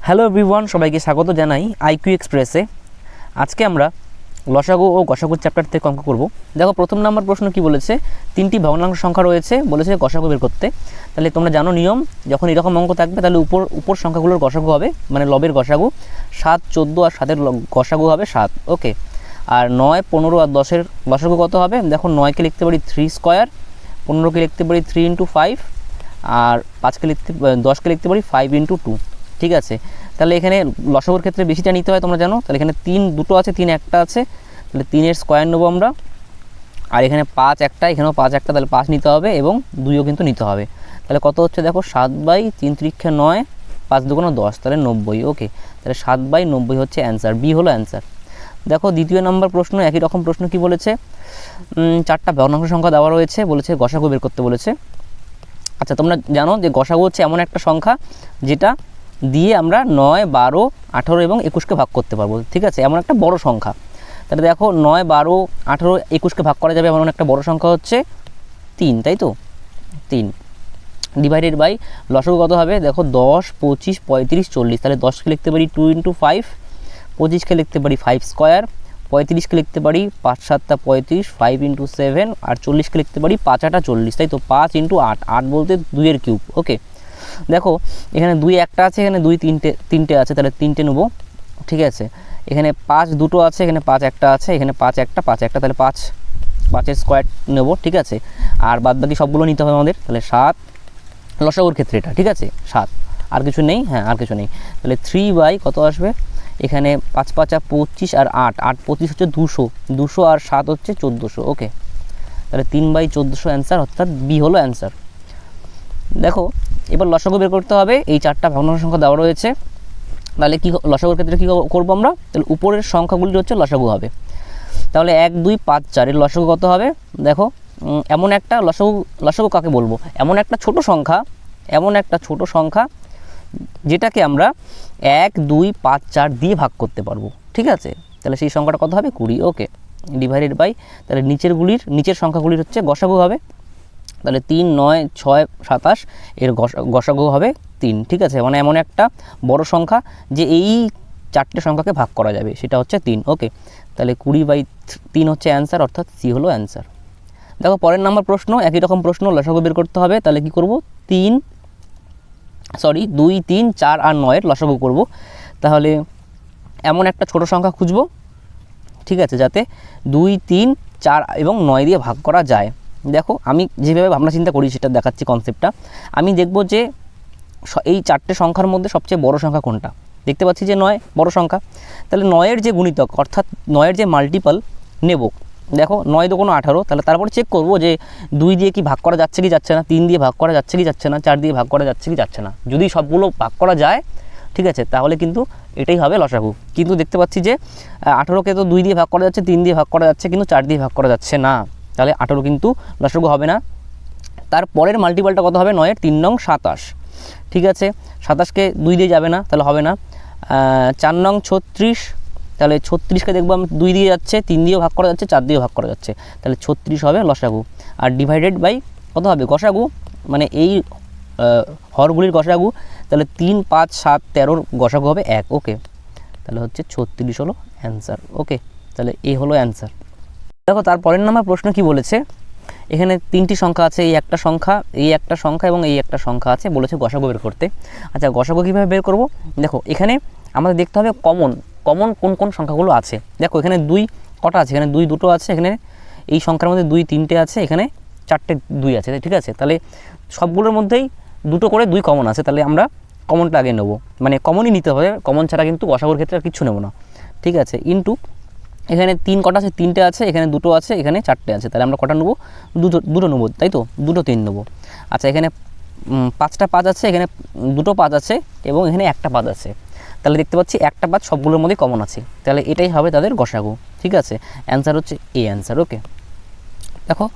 Hello everyone, সবাইকে স্বাগত জানাই আইকিউ এক্সপ্রেসে। আজকে আমরা লসাগু ও গসাগুর চ্যাপ্টার থেকে অঙ্ক করব। দেখো, প্রথম নাম্বার প্রশ্ন কি বলেছে, তিনটি ভগ্নাংশ সংখ্যা রয়েছে, বলেছে গসাগু বের করতে। তাহলে তোমরা জানো নিয়ম, যখন এরকম অঙ্ক থাকবে তাহলে উপর সংখ্যাগুলোর গসাগু হবে, মানে লবের গসাগু 7, 14 আর 7-এর গসাগু হবে 7। ওকে, আর 9, 15 আর 10-এর গসাগু কত হবে? দেখো, 9কে লিখতে পারি 3 স্কোয়ার, 15কে লিখতে পারি 3 × 5, আর 10কে লিখতে পারি 5 × 2। ঠিক আছে, তাহলে এখানে লসাগুর ক্ষেত্রে বেশিটা নিতে হয়, তোমরা জানো। তাহলে এখানে 3 দুটো আছে, 3 একটা আছে, তাহলে 3-এর স্কোয়ার নেবো আমরা। আর এখানে 5 একটা, এখানেও 5 একটা, তাহলে 5 নিতে হবে এবং 2ও কিন্তু নিতে হবে। তাহলে কত হচ্ছে দেখো, 7/3 × 9, 5 × 2 = 10, তাহলে 90। ওকে, তাহলে 7/90 হচ্ছে অ্যান্সার, বি হলো অ্যান্সার। দেখো, দ্বিতীয় নম্বর প্রশ্ন, একই রকম প্রশ্ন। কি বলেছে, 4টা ভগ্নাংশ সংখ্যা দেওয়া রয়েছে, বলেছে গসাগু বের করতে বলেছে। আচ্ছা, তোমরা জানো যে গসাগু হচ্ছে এমন একটা সংখ্যা যেটা দিয়ে আমরা 9, 12, 18 এবং 21কে ভাগ করতে পারবো। ঠিক আছে, এমন একটা বড় সংখ্যা। তাহলে দেখো, 9, 12, 18, 21কে ভাগ করা যাবে এমন একটা বড় সংখ্যা হচ্ছে 3, তাই তো? 3 ডিভাইডেড বাই লসাগু কত হবে? দেখো, 10, 25, 35, 40। তাহলে 10কে লিখতে পারি 2 × 5, 25কে লিখতে পারি 5 স্কোয়ার, 35কে লিখতে পারি 5 × 7 = 35, 5 × 7, আর 40কে লিখতে পারি 5 × 8 = 40, তাই তো? 5 × 8, 8 বলতে 2-এর কিউব। ওকে, দেখো এখানে 2 একটা আছে, এখানে 2 তিনটে আছে, তাহলে 3টে নেবো। ঠিক আছে, এখানে 5 দুটো আছে, এখানে 5 একটা আছে, এখানে 5 একটা, তাহলে 5-এর স্কোয়ার নেব। ঠিক আছে, আর বাদ বাকি সবগুলো নিতে হবে আমাদের। তাহলে 7 লসাগুর ক্ষেত্রে এটা। ঠিক আছে, 7, আর কিছু নেই। হ্যাঁ, আর কিছু নেই। তাহলে 3 কত আসবে? এখানে 5 × 5 = 25, আর 8, 8 × 25 হচ্ছে 200, 200 আর 7 হচ্ছে 1400। ওকে, তাহলে 3/1400 অ্যান্সার, অর্থাৎ বি হলো অ্যান্সার। দেখো, এবার লসাগু বের করতে হবে। এই 4টা ভগ্নাংশ সংখ্যা দেওয়া রয়েছে, তাহলে কি লসাগুর ক্ষেত্রে কী করবো আমরা? তাহলে উপরের সংখ্যাগুলি হচ্ছে লসাগু হবে। তাহলে 1, 2, 5, 4 এর লসাগু কত হবে? দেখো, এমন একটা লসাগু কাকে বলবো? এমন একটা ছোট সংখ্যা যেটাকে আমরা 1, 2, 5, 4 দিয়ে ভাগ করতে পারবো। ঠিক আছে, তাহলে সেই সংখ্যাটা কত হবে? 20। ওকে, ডিভাইডেড বাই, তাহলে নিচের সংখ্যাগুলির হচ্ছে গসাগু হবে। তাহলে 3, 9, 6, 27 এর গসাগু হবে 3। ঠিক আছে, মানে এমন একটা বড় সংখ্যা যে এই 4টে সংখ্যাকে ভাগ করা যাবে, সেটা হচ্ছে 3। ওকে, তাহলে 20/3 হচ্ছে অ্যান্সার, অর্থাৎ সি হলো অ্যান্সার। দেখো, পরের নাম্বার প্রশ্ন, একই রকম প্রশ্ন, লসাগু বের করতে হবে। তাহলে কি করব? 2, 3, 4 আর 9 এর লসাগু করব। তাহলে এমন একটা ছোট সংখ্যা খুঁজব, ঠিক আছে, যাতে 2, 3, 4 এবং 9 দিয়ে ভাগ করা যায়। দেখো, আমি যেভাবে ভাবনা চিন্তা করি সেটা দেখাচ্ছি কনসেপ্টটা। আমি দেখব যে এই 4টে সংখ্যার মধ্যে সবচেয়ে বড় সংখ্যা কোনটা। দেখতে পাচ্ছি যে 9 বড় সংখ্যা, তাহলে 9-এর যে গুণিতক, অর্থাৎ 9-এর যে মাল্টিপল নেব। দেখো, 9 × 2 = 18, তাহলে তারপর চেক করব যে 2 দিয়ে কি ভাগ করা যাচ্ছে কি যাচ্ছে না, 3 দিয়ে ভাগ করা যাচ্ছে কি যাচ্ছে না, 4 দিয়ে ভাগ করা যাচ্ছে কি যাচ্ছে না। যদি সবগুলো ভাগ করা যায়, ঠিক আছে, তাহলে কিন্তু এটাই হবে লসাগু। কিন্তু দেখতে পাচ্ছি যে 18কে তো 2 দিয়ে ভাগ করা যাচ্ছে, 3 দিয়ে ভাগ করা যাচ্ছে, কিন্তু 4 দিয়ে ভাগ করা যাচ্ছে না, তাহলে 18 কিন্তু লসাগু হবে না। তারপরের মাল্টিপলটা কত হবে? 9-এর 3 নং 27। ঠিক আছে, 27কে 2 দিয়ে যাবে না, তাহলে হবে না। 4 নং 36, তাহলে 36কে দেখবো আমি 2 দিয়ে যাচ্ছে, 3 দিয়েও ভাগ করা যাচ্ছে, 4 দিয়েও ভাগ করা যাচ্ছে, তাহলে 36 হবে লসাগু। আর ডিভাইডেড বাই কত হবে? গসাগু, মানে এই হরগুলির গসাগু। তাহলে 3, 5, 7, 13-র গসাগু হবে 1। ওকে, তাহলে হচ্ছে 36 হলো অ্যান্সার। ওকে, তাহলে এ হলো অ্যান্সার। দেখো, তারপরের নাম্বার প্রশ্ন কি বলেছে, এখানে 3টি সংখ্যা আছে, এই একটা সংখ্যা, এই একটা সংখ্যা এবং এই একটা সংখ্যা আছে, বলেছে গসাগু বের করতে। আচ্ছা, গসাগু কীভাবে বের করব? দেখো, এখানে আমাদের দেখতে হবে কমন কোন সংখ্যাগুলো আছে। দেখো, এখানে 2 কটা আছে? এখানে 2 দুটো আছে, এখানে এই সংখ্যার মধ্যে 2 তিনটে আছে, এখানে 4টে 2 আছে। ঠিক আছে, তাহলে সবগুলোর মধ্যেই দুটো করে 2 কমন আছে, তাহলে আমরা কমনটা আগে নেব, মানে কমনই নিতে হবে, কমন ছাড়া কিন্তু গসাগুর ক্ষেত্রে আর কিছু নেব না। ঠিক আছে, ইনটু এখানে 3 কটা আছে? 3টে আছে, এখানে 2টো আছে, এখানে 4টে আছে, তাহলে আমরা কটা নেবো? দুটো নেবো, তাই তো? 2, 3 নেবো। আচ্ছা, এখানে 5টা 5 আছে, এখানে 2টো 5 আছে এবং এখানে একটা 5 আছে, তাহলে দেখতে পাচ্ছি একটা 5 সবগুলোর মধ্যেই কমন আছে, তাহলে এটাই হবে তাদের গসাগু। ঠিক আছে, অ্যান্সার হচ্ছে এ অ্যান্সার। ওকে, দেখো,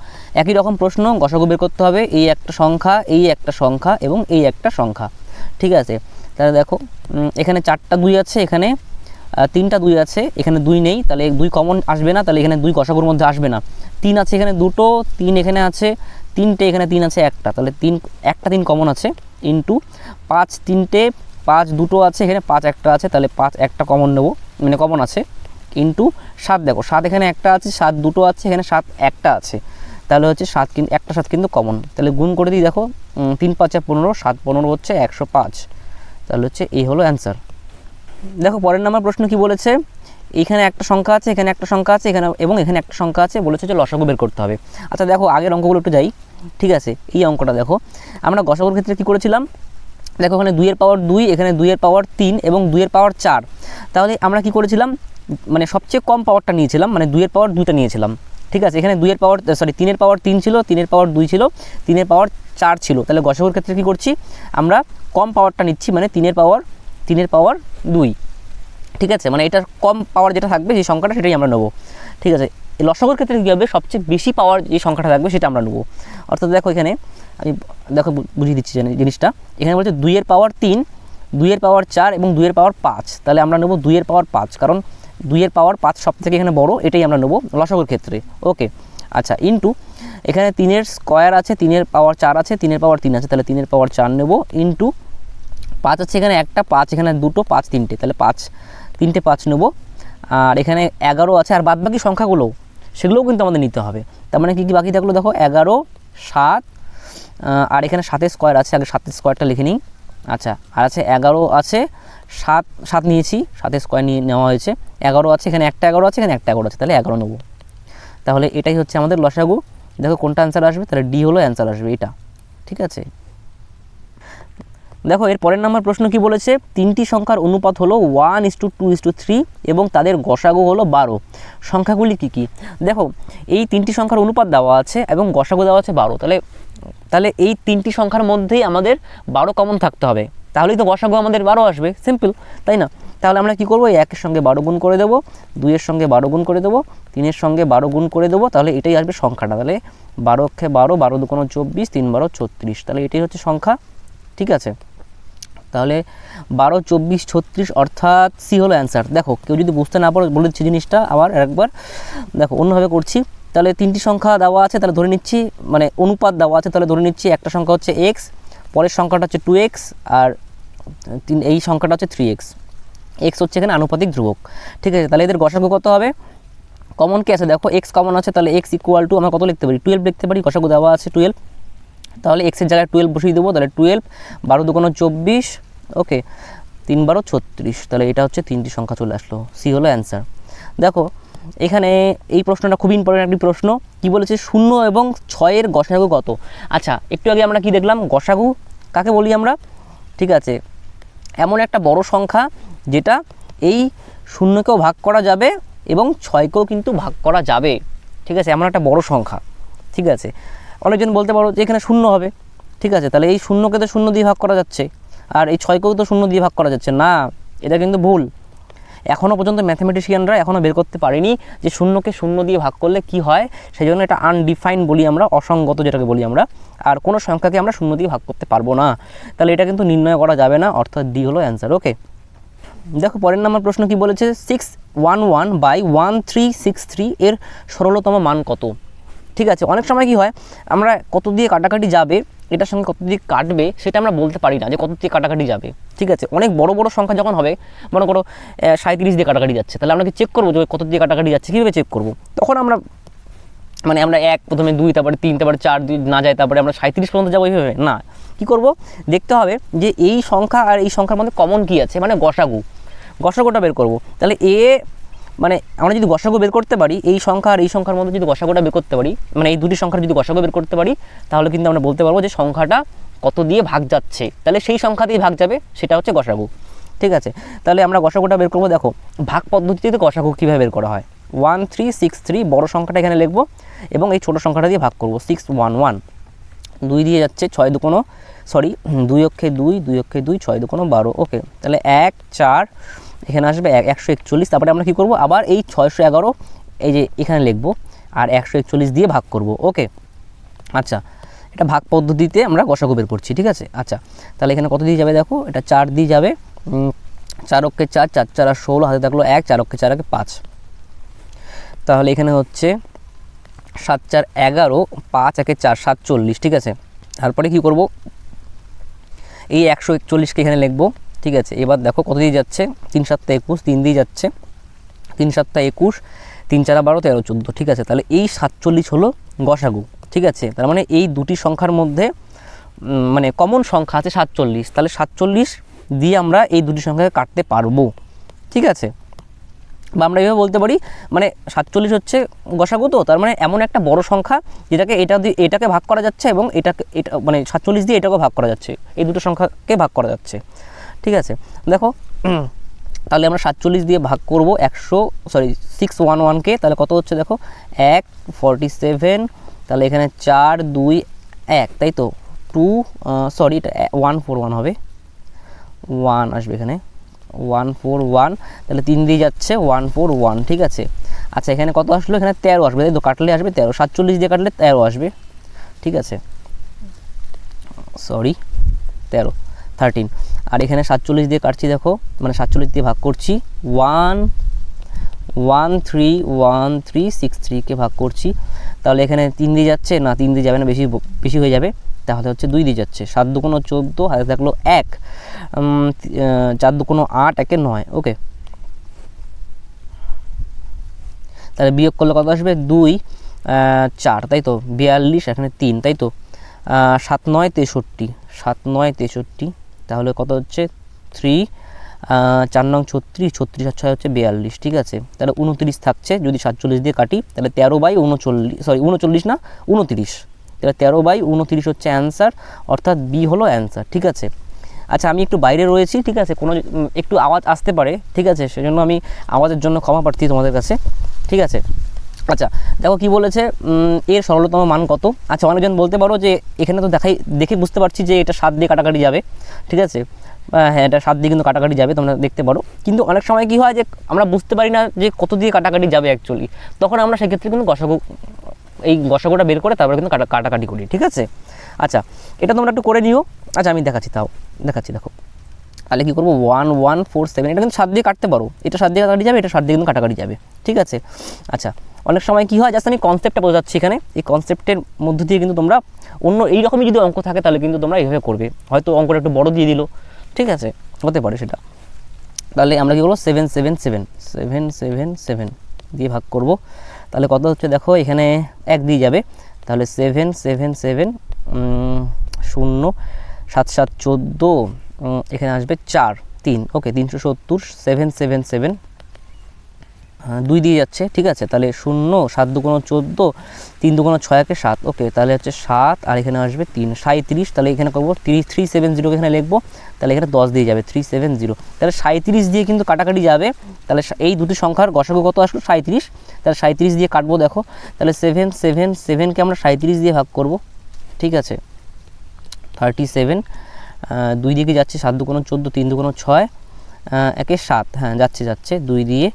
একই রকম প্রশ্ন, গসাগু বের করতে হবে। এই একটা সংখ্যা, এই একটা সংখ্যা এবং এই একটা সংখ্যা। ঠিক আছে, তাহলে দেখো, এখানে 4টা 2 আছে, এখানে 3টা 2 আছে, এখানে 2 নেই, তাহলে 2 কমন আসবে না, তাহলে এখানে 2 গসাগুর মধ্যে আসবে না। 3 আছে, এখানে 2টো, 3 এখানে আছে, 3টে, এখানে 3 আছে একটা, তাহলে একটা 3 কমন আছে, ইন্টু 5 3টে 5 দুটো আছে, এখানে 5 একটা আছে, তাহলে 5 একটা কমন নেব, মানে কমন আছে, ইন্টু 7, দেখো 7 এখানে একটা আছে, 7 দুটো আছে, এখানে 7 একটা আছে, তাহলে হচ্ছে 7 কিন্তু একটা 7 কিন্তু কমন, তাহলে গুণ করে দিই, দেখো 3 5 15, 7 15 হচ্ছে 105, তাহলে হচ্ছে এই হলো অ্যান্সার। দেখো পরের নাম্বার প্রশ্ন কি বলেছে, এখানে একটা সংখ্যা আছে, এখানে একটা সংখ্যা আছে, এখানে এবং এখানে একটা সংখ্যা আছে, বলেছে যে লসাগু বের করতে হবে। আচ্ছা দেখো আগের অঙ্কগুলো একটু যাই, ঠিক আছে, এই অঙ্কটা দেখো, আমরা গসাগুর ক্ষেত্রে কী করেছিলাম, দেখো এখানে 2 এর পাওয়ার 2, এখানে 2 এর পাওয়ার 3 এবং 2 এর পাওয়ার 4, তাহলে আমরা কি করেছিলাম, মানে সবচেয়ে কম পাওয়ারটা নিয়েছিলাম, মানে 2 এর পাওয়ার 2টা নিয়েছিলাম, ঠিক আছে, এখানে 2 এর পাওয়ার 3 এর পাওয়ার 3 ছিল, 3 এর পাওয়ার 2 ছিল, 3 এর পাওয়ার 4 ছিল, তাহলে গসাগুর ক্ষেত্রে কী করছি, আমরা কম পাওয়ারটা নিচ্ছি, মানে 3 এর পাওয়ার 2, ঠিক আছে, মানে এটার কম পাওয়ার যেটা থাকবে সেই সংখ্যাটা সেটাই আমরা নেবো, ঠিক আছে। এই লসাগুর ক্ষেত্রে কী হবে, সবচেয়ে বেশি পাওয়ার যে সংখ্যাটা থাকবে সেটা আমরা নেবো, অর্থাৎ দেখো এখানে আমি দেখো বুঝিয়ে দিচ্ছি জিনিসটা, এখানে বলছে 2 এর পাওয়ার 3, 2 এর পাওয়ার 4 এবং 2 এর পাওয়ার 5, তাহলে আমরা নেবো 2 এর পাওয়ার 5, কারণ 2 এর পাওয়ার 5 সব থেকে এখানে বড়, এটাই আমরা নেবো লসাগুর ক্ষেত্রে, ওকে। আচ্ছা ইন্টু এখানে 3 এর স্কোয়ার আছে, 3 এর পাওয়ার 4 আছে, 3 এর পাওয়ার 3 আছে, তাহলে 3 এর পাওয়ার 4 নেবো, ইন্টু 5 আছে এখানে একটা, 5 এখানে দুটো, 5 তিনটে, তাহলে 5 তিনটে 5 নেবো, আর এখানে 11 আছে, আর বাদ বাকি সংখ্যাগুলো সেগুলোও কিন্তু আমাদের নিতে হবে, তার মানে কী কী বাকি থাকলো, দেখো 11 7, আর এখানে 7 স্কোয়ার আছে, আগে 7 স্কোয়ারটা লিখে নিই, আচ্ছা, আর আছে 11 আছে, 7 নিয়েছি, 7 স্কোয়ার নিয়ে নেওয়া হয়েছে, 11 আছে, এখানে একটা 11 আছে, এখানে একটা 11 আছে, তাহলে 11 নেবো, তাহলে এটাই হচ্ছে আমাদের লসাগু। দেখো কোনটা অ্যান্সার আসবে, তাহলে ডি হলো অ্যান্সার আসবে এটা, ঠিক আছে। দেখো এর পরের নাম্বার প্রশ্ন কি বলেছে, 3টি সংখ্যার অনুপাত হলো 1:2:3 এবং তাদের গসাগু হলো 12, সংখ্যাগুলি কি কি। দেখো এই 3টি সংখ্যার অনুপাত দেওয়া আছে এবং গসাগু দেওয়া আছে 12, তাহলে এই 3টি সংখ্যার মধ্যেই আমাদের 12 কমন থাকতে হবে, তাহলেই তো গসাগু আমাদের 12 আসবে, সিম্পল, তাই না। তাহলে আমরা কি করব, এই 1 এর সঙ্গে 12 গুণ করে দেবো, 2 এর সঙ্গে 12 গুণ করে দেবো, 3 এর সঙ্গে 12 গুণ করে দেবো, তাহলে এটাই আসবে সংখ্যাটা, তাহলে 12 অক্ষে 12, 12 দুগুণ 24, 3 12 36, তাহলে এটাই হচ্ছে সংখ্যা, ঠিক আছে। তাহলে 12 24 36 অর্থাৎ সি হলো অ্যান্সার। দেখো কেউ যদি বুঝতে না পারো বলে দিচ্ছি জিনিসটা আবার একবার, দেখো অন্যভাবে করছি, তাহলে 3টি সংখ্যা দেওয়া আছে, তাহলে ধরে নিচ্ছি, মানে অনুপাত দেওয়া আছে, তাহলে ধরে নিচ্ছি একটা সংখ্যা হচ্ছে এক্স, পরের সংখ্যাটা হচ্ছে 2x, আর এই সংখ্যাটা হচ্ছে 3x, এক্স হচ্ছে এখানে আনুপাতিক ধ্রুবক, ঠিক আছে। তাহলে এদের গসাগু কত হবে, কমন কি আছে, দেখো এক্স কমন আছে, তাহলে এক্স ইকুয়াল টু আমরা কত লিখতে পারি, 12 লিখতে পারি, গসাগু দেওয়া আছে 12, তাহলে এক্সের জায়গায় 12 বসিয়ে দেবো, তাহলে 12, 12 দুগুণ 24, ওকে, 3 12 36, তাহলে এটা হচ্ছে 3টি সংখ্যা চলে আসলো, সি হলো অ্যান্সার। দেখো এখানে এই প্রশ্নটা খুব ইম্পর্টেন্ট একটি প্রশ্ন, কি বলেছে 0 এবং 6 এর গসাগু কত। আচ্ছা একটু আগে আমরা কি দেখলাম, গসাগু কাকে বলি আমরা, ঠিক আছে, এমন একটা বড় সংখ্যা যেটা এই 0কেও ভাগ করা যাবে এবং 6কেও কিন্তু ভাগ করা যাবে, ঠিক আছে, এমন একটা বড় সংখ্যা, ঠিক আছে। অনেকজন বলতে পারো যে এখানে 0 হবে, ঠিক আছে, তাহলে এই 0কে তো 0 দিয়ে ভাগ করা যাচ্ছে, আর এই 6কেও তো 0 দিয়ে ভাগ করা যাচ্ছে না, এটা কিন্তু ভুল। এখনও পর্যন্ত ম্যাথমেটিশিয়ানরা এখনও বের করতে পারেনি যে 0কে 0 দিয়ে ভাগ করলে কি হয়, সেই জন্য এটা আনডিফাইন বলি আমরা, অসঙ্গত যেটাকে বলি আমরা, আর কোনো সংখ্যাকে আমরা 0 দিয়ে ভাগ করতে পারবো না, তাহলে এটা কিন্তু নির্ণয় করা যাবে না, অর্থাৎ ডি হলো অ্যান্সার, ওকে। দেখো পরের নাম্বার প্রশ্ন কি বলেছে, 611/1363 এর সরলতম মান কত, ঠিক আছে। অনেক সময় কি হয়, আমরা কত দিয়ে কাটাকাটি যাবে, এটার সঙ্গে কত দিয়ে কাটবে সেটা আমরা বলতে পারি না যে কত দিয়ে কাটাকাটি যাবে, ঠিক আছে। অনেক বড় বড় সংখ্যা যখন হবে, মনে করো 37 দিয়ে কাটাকাটি যাচ্ছে, তাহলে আমরা কি চেক করবো যে কত দিয়ে কাটাকাটি যাচ্ছে, কীভাবে চেক করবো, তখন আমরা মানে আমরা 1 প্রথমে 2 তারপরে 3 তারপরে 4 না যায়, তারপরে আমরা 37 পর্যন্ত যাবো, এইভাবে না, কী করব, দেখতে হবে যে এই সংখ্যা আর এই সংখ্যার মধ্যে কমন কী আছে, মানে গসাগুটা বের করব। তাহলে মানে আমরা যদি গসাগু বের করতে পারি, এই সংখ্যা আর এই সংখ্যার মধ্যে যদি গসাগুটা বের করতে পারি, মানে এই দুটি সংখ্যার যদি গসাগু বের করতে পারি, তাহলে কিন্তু আমরা বলতে পারবো যে সংখ্যাটা কত দিয়ে ভাগ যাচ্ছে, তাহলে সেই সংখ্যা দিয়ে ভাগ যাবে, সেটা হচ্ছে গসাগু, ঠিক আছে। তাহলে আমরা গসাগুটা বের করবো, দেখো ভাগ পদ্ধতিতে গসাগু কীভাবে বের করা হয়, 1363 বড় সংখ্যাটা এখানে লিখবো এবং এই ছোটো সংখ্যাটা দিয়ে ভাগ করবো, 611, 2 দিয়ে যাচ্ছে, 6 দুগুণ 2 অক্ষে 2, 2 অক্ষে 2, 6 দুগুণ 12, ওকে। তাহলে 1 4 এখানে আসবে 141, তারপরে আমরা কী করবো, আবার এই 611 এই যে এখানে লিখবো আর 141 দিয়ে ভাগ করব, ওকে। আচ্ছা এটা ভাগ পদ্ধতিতে আমরা গসাগু বের করছি, ঠিক আছে। আচ্ছা তাহলে এখানে কত দিয়ে যাবে, দেখো এটা 4 দিয়ে যাবে, 4 অক্ষে 4, 4 4 16, হাতে থাকলো 1, 4 অক্ষে 4 5, তাহলে এখানে হচ্ছে 7 4 11, 5 1 4 47, ঠিক আছে। তারপরে কি করব, এই 141কে এখানে লিখবো, ঠিক আছে, এবার দেখো কত দিয়ে যাচ্ছে, 3 7 21, 3 দিয়ে যাচ্ছে, 3 7 21, 3 4 12, 13 14, ঠিক আছে। তাহলে এই 47 হলো গসাগু, ঠিক আছে। তার মানে এই দুটি সংখ্যার মধ্যে মানে কমন সংখ্যা আছে 47, তাহলে 47 দিয়ে আমরা এই দুটি সংখ্যাকে কাটতে পারবো, ঠিক আছে। বা আমরা এইভাবে বলতে পারি, মানে 47 হচ্ছে গসাগু, তো তার মানে এমন একটা বড় সংখ্যা যেটাকে এটাকে ভাগ করা যাচ্ছে এবং এটা মানে 47 দিয়ে এটাকে ভাগ করা যাচ্ছে, এই দুটো সংখ্যাকে ভাগ করা যাচ্ছে, ঠিক আছে। দেখো তাহলে আমরা 47 দিয়ে ভাগ করব 611কে, তাহলে কত হচ্ছে দেখো 1 47, তাহলে এখানে 4 2 1, তাই তো 2 এটা 141 হবে, 1 আসবে এখানে 141, তাহলে 3 দিয়ে যাচ্ছে 141, ঠিক আছে। আচ্ছা এখানে কত আসলো, এখানে 13 আসবে, তাই তো কাটলে আসবে 13, 47 দিয়ে কাটলে 13 আসবে, ঠিক আছে, 13, আর এখানে 47 দিয়ে কাটছি, দেখো মানে 47 দিয়ে ভাগ করছি, 11363কে ভাগ করছি, তাহলে এখানে 3 দিয়ে যাচ্ছে না, 3 দিয়ে যাবে না, বেশি হয়ে যাবে, তাহলে হচ্ছে 2 দিয়ে যাচ্ছে, 7 2 14, হাতে থাকলো 1, 4 2 8, 1 9, ওকে। তাহলে বিয়োগ করলে কত আসবে, 2 4, তাই তো 42, এখানে 3, তাই তো 7 9 63, 7 9 63, তাহলে কত হচ্ছে 3, 4 9 36, 36 আর 6 হচ্ছে 42, ঠিক আছে। তাহলে 29 থাকছে, যদি 47 দিয়ে কাটি তাহলে 13/39, না 29, তাহলে 13/29 হচ্ছে অ্যান্সার, অর্থাৎ বি হলো অ্যান্সার, ঠিক আছে। আচ্ছা আমি একটু বাইরে রয়েছি, ঠিক আছে, কোনো একটু আওয়াজ আসতে পারে, ঠিক আছে, সেজন্য আমি আওয়াজের জন্য ক্ষমা প্রার্থী তোমাদের কাছে, ঠিক আছে। আচ্ছা দেখো কি বলেছে, এর সরলতম মান কত। আচ্ছা অনেকজন বলতে পারো যে এখানে তো দেখে বুঝতে পারছি যে এটা 7 দিয়ে কাটাকাটি যাবে, ঠিক আছে, হ্যাঁ এটা 7 দিয়ে কিন্তু কাটাকাটি যাবে, তোমরা দেখতে পারো। কিন্তু অনেক সময় কি হয় যে আমরা বুঝতে পারি না যে কত দিয়ে কাটাকাটি যাবে অ্যাকচুয়ালি, তখন আমরা সেক্ষেত্রে কিন্তু গসাগুটা বের করে তারপরে কিন্তু কাটাকাটি করি, ঠিক আছে। আচ্ছা এটা তোমরা একটু করে নিও। আচ্ছা আমি দেখাচ্ছি, দেখো তাহলে কী করবো, 1147, এটা কিন্তু 7 দিয়ে কাটতে পারো, এটা 7 দিয়ে কাটাকাটি যাবে, এটা 7 দিয়ে কিন্তু কাটাকাটি যাবে, ঠিক আছে। আচ্ছা অনেক সময় কী হয়, জাস্ট আমি কনসেপ্টটা বোঝাচ্ছি এখানে, এই কনসেপ্টের মধ্য দিয়ে কিন্তু তোমরা অন্য এইরকমই যদি অঙ্ক থাকে তাহলে কিন্তু তোমরা এইভাবে করবে, হয়তো অঙ্কটা একটু বড় দিয়ে দিল, ঠিক আছে, হতে পারে সেটা। তাহলে আমরা কী করবো, 777 দিয়ে ভাগ করব, তাহলে কত হচ্ছে দেখো, এখানে 1 দিয়ে যাবে, তাহলে 777, 0 7 7 14, এখানে আসবে 4 3, ওকে 370, 777, 2 দিয়ে যাচ্ছে, ঠিক আছে। তাহলে 0 7 2 14, 3 2 6 1 7, ওকে তাহলে হচ্ছে 7, আর এখানে আসবে 3 37, তাহলে এখানে করবো 370 এখানে লিখবো, তাহলে এখানে 10 দিয়ে যাবে 370, তাহলে 37 দিয়ে কিন্তু কাটাকাটি যাবে, তাহলে এই দুটি সংখ্যার গসাগু কত আসলো 37, তাহলে 37 দিয়ে কাটবো, দেখো তাহলে 777কে আমরা 37 দিয়ে ভাগ করব, ঠিক আছে, 37, 2 দিকে যাচ্ছে, 7 2 14, 3 2 6, 1 7, হ্যাঁ যাচ্ছে 2 দিয়ে,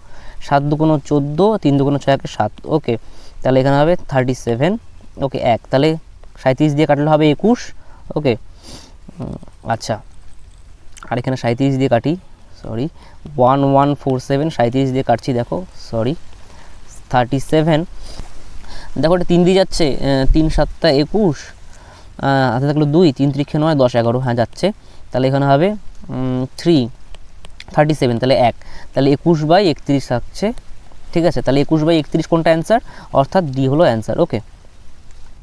7 2 14, 3 2 6 1 7, ওকে তাহলে এখানে হবে 37, ওকে 1, তাহলে 37 দিয়ে কাটলে হবে 21, ওকে। আচ্ছা আর এখানে 37 দিয়ে কাটি, 1147, 37 দিয়ে কাটছি, দেখো 37, দেখো এটা 3 দিয়ে যাচ্ছে, 3 7 21, হাতে থাকলো 2, 3 3 9 10 11, হ্যাঁ যাচ্ছে, তাহলে এখানে হবে 37, তাহলে 1, তাহলে 21/31 থাকছে, ঠিক আছে। তাহলে 21/31 কোনটা অ্যান্সার, অর্থাৎ ডি হলো অ্যান্সার, ওকে।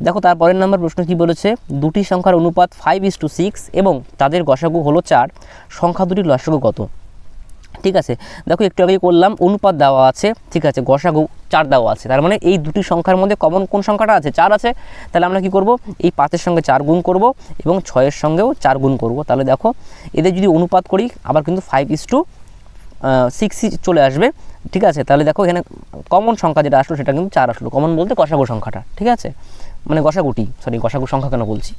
দেখো তারপরের নাম্বার প্রশ্ন কি বলেছে, দুটি সংখ্যার অনুপাত 5:6 এবং তাদের গসাগু হলো 4, সংখ্যা দুটির লসাগু কত, ঠিক আছে। দেখো একটু আগেই করলাম, অনুপাত দেওয়া আছে, ঠিক আছে, গসাগু 4 দেওয়া আছে, তার মানে এই দুটি সংখ্যার মধ্যে কমন কোন সংখ্যাটা আছে, 4 আছে, তাহলে আমরা কি করব, এই 5-এর সঙ্গে 4 গুণ করব এবং 6-এর সঙ্গেও 4 গুণ করব, তাহলে দেখো এদের যদি অনুপাত করি আবার কিন্তু 5:6 চলে আসবে, ঠিক আছে। তাহলে দেখো এখানে কমন সংখ্যা যেটা আসলো সেটা কিন্তু 4 আসলো, কমন বলতে গসাগু সংখ্যাটা, ঠিক আছে, মানে গসাগু সংখ্যা কেন বলছি,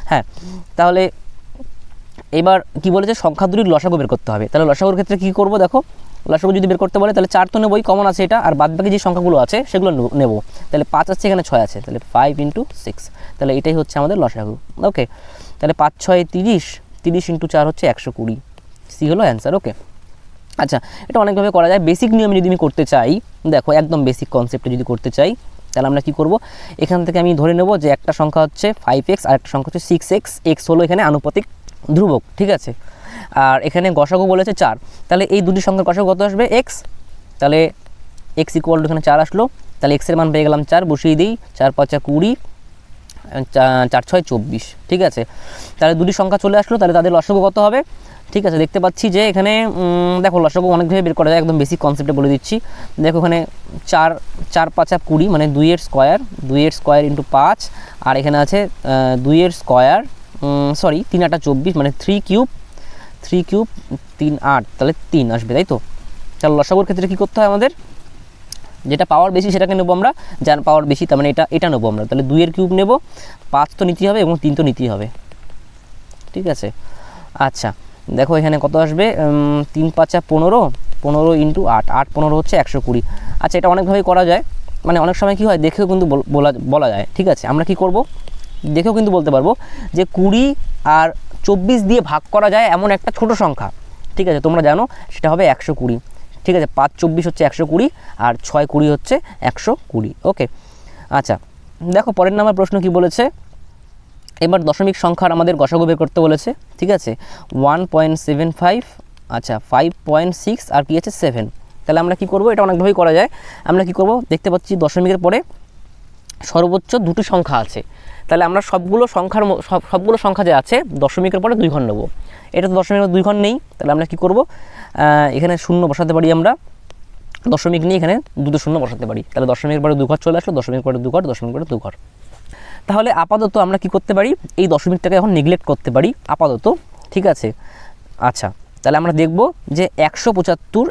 হ্যাঁ। তাহলে এবার কি বলেছে, সংখ্যা দুটির লসাগু বের করতে হবে, তাহলে লসাগুর ক্ষেত্রে কী করবো, দেখো লসাগু যদি বের করতে বলে তাহলে 4 তো নেবই, কমন আছে এটা, আর বাদবাকি যে সংখ্যাগুলো আছে সেগুলো নেব, তাহলে 5 আছে, এখানে 6 আছে, তাহলে 5 × 6, তাহলে এটাই হচ্ছে আমাদের লসাগু, ওকে। তাহলে 5 6 30, 30 × 4 হচ্ছে 120, সি হলো অ্যান্সার, ওকে। আচ্ছা এটা অনেকভাবে করা যায়, বেসিক নিয়মে যদি আমি করতে চাই, দেখো একদম বেসিক কনসেপ্টে যদি করতে চাই, তাহলে আমরা কি করব, এখান থেকে আমি ধরে নেব যে একটা সংখ্যা হচ্ছে 5x আর একটা সংখ্যা হচ্ছে 6x, x হলো এখানে আনুপাতিক ধ্রুবক, ঠিক আছে। আর এখানে গসাগু বলেছে 4, তাহলে এই দুটি সংখ্যার গসাগু কত আসবে এক্স, তাহলে এক্স ইকুয়াল টু এখানে 4 আসলো, তাহলে এক্সের মান পেয়ে গেলাম 4, বসিয়ে দিই, 4 5 20, 4 6 24, ঠিক আছে। তাহলে দুটি সংখ্যা চলে আসলো, তাহলে তাদের লসাগু কত হবে, ঠিক আছে। দেখতে পাচ্ছি যে এখানে দেখো লসাগু অনেকভাবে বের করা যায়, একদম বেসিক কনসেপ্টে বলে দিচ্ছি। দেখো এখানে 4 5 20 মানে 2 এর স্কোয়ার ইন্টু 5, আর এখানে আছে 2 এর স্কোয়ার, সরি 3 8 24 মানে 3 কিউব 3 8, তাহলে 3 আসবে, তাই তো। তাহলে লসাগুর ক্ষেত্রে কী করতে হয় আমাদের, যেটা পাওয়ার বেশি সেটাকে নেবো আমরা, যার পাওয়ার বেশি তার মানে এটা নেবো আমরা, তাহলে 2 এর কিউব নেব, 5 তো নিতেই হবে এবং 3 তো নিতেই হবে, ঠিক আছে। আচ্ছা দেখো এখানে কত আসবে, 3 5 15, 15 ইন্টু 8, 8 15 হচ্ছে 120। আচ্ছা এটা অনেকভাবেই করা যায়, মানে অনেক সময় কি হয় দেখেও কিন্তু বলা যায়, ঠিক আছে। আমরা কি করব, দেখেও কিন্তু বলতে পারবো যে 20 আর 24 দিয়ে ভাগ করা যায় এমন একটা ছোট সংখ্যা, ঠিক আছে, তোমরা জানো সেটা হবে 120, ঠিক আছে। 5 24 হচ্ছে 120 আর 6 20 হচ্ছে 120, ওকে। আচ্ছা দেখো পরের নাম্বার প্রশ্ন কি বলেছে, এবার দশমিক সংখ্যার আমাদের গসাগু বের করতে বলেছে, ঠিক আছে। 1.75, আচ্ছা 5.6 আর কি আছে 7, তাহলে আমরা কি করব, এটা অনেকভাবেই করা যায়। আমরা কি করব, দেখতে পাচ্ছি দশমিকের পরে সর্বোচ্চ দুটি সংখ্যা আছে, তাহলে আমরা সবগুলো সংখ্যা যে আছে দশমিকের পরে 2 ঘর নেব। এটা তো দশমিকের 2 ঘর নেই, তাহলে আমরা কি করব, এখানে শূন্য বসাতে পারি, আমরা দশমিক নিয়ে এখানে দুটো শূন্য বসাতে পারি, তাহলে দশমিকের পরে 2 ঘর চলে আসলো, দশমিকের পরে 2 ঘর, দশমিকের পরে 2 ঘর। তাহলে আপাতত আমরা কি করতে পারি, এই দশমিকটাকে এখন নেগলেক্ট করতে পারি আপাতত, ঠিক আছে। আচ্ছা তাহলে আমরা দেখব যে 175,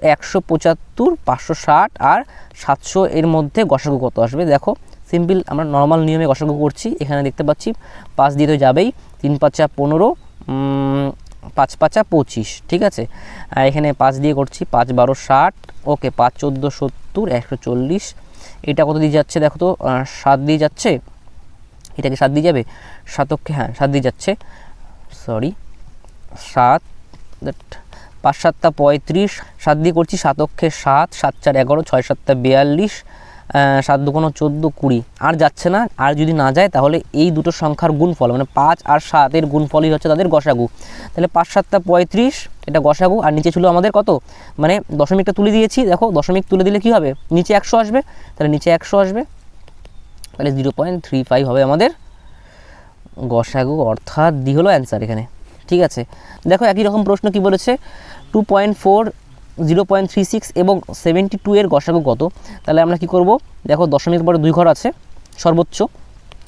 560 আর 700 এর মধ্যে গসাগু কত আসবে। দেখো সিম্পল আমরা নর্মাল নিয়মে গসাগু করছি, এখানে দেখতে পাচ্ছি 5 দিয়ে তো যাবেই, 3 5 15, 5 5 25, ঠিক আছে। এখানে 5 দিয়ে করছি, 5 12 60, ওকে, 5 14 70, 140, এটা কত দিয়ে যাচ্ছে দেখো তো, 7 দিয়ে যাচ্ছে, এটাকে 7 দিয়ে যাবে, শতককে, হ্যাঁ 7 দিয়ে যাচ্ছে, সরি 7, 5 7 35, 7 দিয়ে করছি, শতককে 7, 7 4 11, 6 7 42, 7 2 14 20, আর যাচ্ছে না। আর যদি না যায় তাহলে এই দুটো সংখ্যার গুণফল মানে 5 আর 7 এর গুণফলই হচ্ছে তাদের গসাগু, তাহলে 5 7 35 এটা গসাগু, আর নিচে ছিল আমাদের কত, মানে দশমিকটা তুলে দিয়েছি, দেখো দশমিক তুলে দিলে কি হবে, নিচে 100 আসবে, তাহলে নিচে 100 আসবে, তাহলে 0.35 হবে আমাদের গসাগু, অর্থাৎ ডি হলো অ্যান্সার এখানে, ঠিক আছে। দেখো একই রকম প্রশ্ন কি বলেছে, 2.4, 0.36 এবং 72 এর গসাগু কত। তাহলে আমরা কি করব, দেখো দশমিকের পরে 2 ঘর আছে সর্বোচ্চ,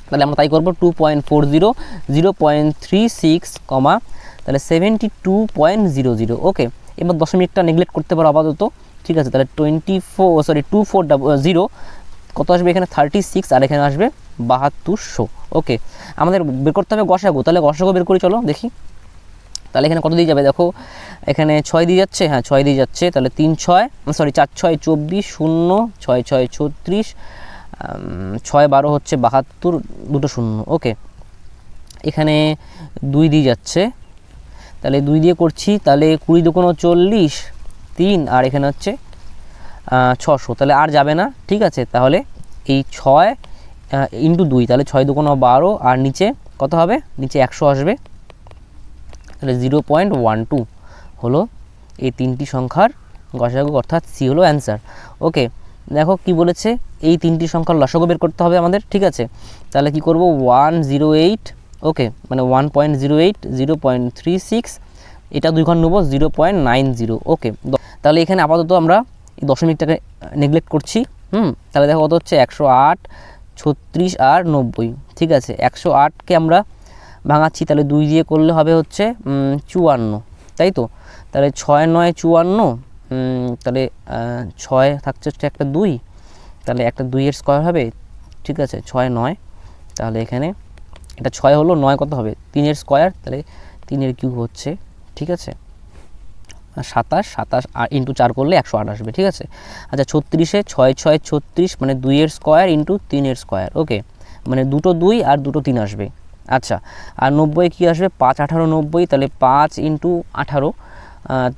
তাহলে আমরা তাই করব 2.40, 0.36, তাহলে 72.00, ওকে। এবার দশমিকটা নেগলেক্ট করতে পারো আপাতত, ঠিক আছে। তাহলে 2400 কত আসবে, এখানে 36 আর এখানে আসবে 7200, ওকে। আমাদের বের করতে হবে গসাগু, তাহলে গসাগু বের করি, চলো দেখি। তাহলে এখানে কত দিয়ে যাবে, দেখো এখানে 6 দিয়ে যাচ্ছে, হ্যাঁ 6 দিয়ে যাচ্ছে, তাহলে 4 6 24, 0 6 6 36, 6 12 হচ্ছে 72, দুটো শূন্য, ওকে। এখানে 2 দিয়ে যাচ্ছে, তাহলে 2 দিয়ে করছি, তাহলে 20 2 40, 3 আর এখানে হচ্ছে 600, তাহলে আর যাবে না, ঠিক আছে। তাহলে এই 6 ইন্টু 2, তাহলে 6 2 12, আর নিচে কত হবে, নিচে 100 আসবে, তাহলে 0.12 হলো এই তিনটি সংখ্যার গসাগু, অর্থাৎ সি হলো অ্যান্সার, ওকে। দেখো কি বলেছে, এই তিনটি সংখ্যার লসাগু বের করতে হবে আমাদের, ঠিক আছে। তাহলে কি করব, 108, ওকে, মানে 1.08, 0.36, এটা 2 ঘর নেবো, 0.90, ওকে। তাহলে এখানে আপাতত আমরা এই দশমিকটাকে নেগলেক্ট করছি, তাহলে দেখো কত হচ্ছে 108, 36 আর 90, ঠিক আছে। 108কে আমরা ভাঙাচ্ছি, তাহলে 2 দিয়ে করলে হবে হচ্ছে 54, তাই তো। তাহলে 6 9 54, তাহলে 6 থাকছে হচ্ছে একটা 2, তাহলে একটা 2 এর স্কোয়ার হবে, ঠিক আছে, 6 9, তাহলে এখানে এটা 6 হলো, 9 কত হবে 3 এর স্কোয়ার, তাহলে 3 এর কিউব হচ্ছে, ঠিক আছে, 27 আর ইন্টু 4 করলে 108 আসবে, ঠিক আছে। আচ্ছা 36-এ 6 6 36 মানে 2 এর স্কোয়ার ইন্টু 3 এর স্কোয়ার, ওকে, মানে দুটো 2 আর দুটো 3 আসবে। আচ্ছা আর 90 কী আসবে, 5 18 90, তাহলে 5 ইন্টু 18,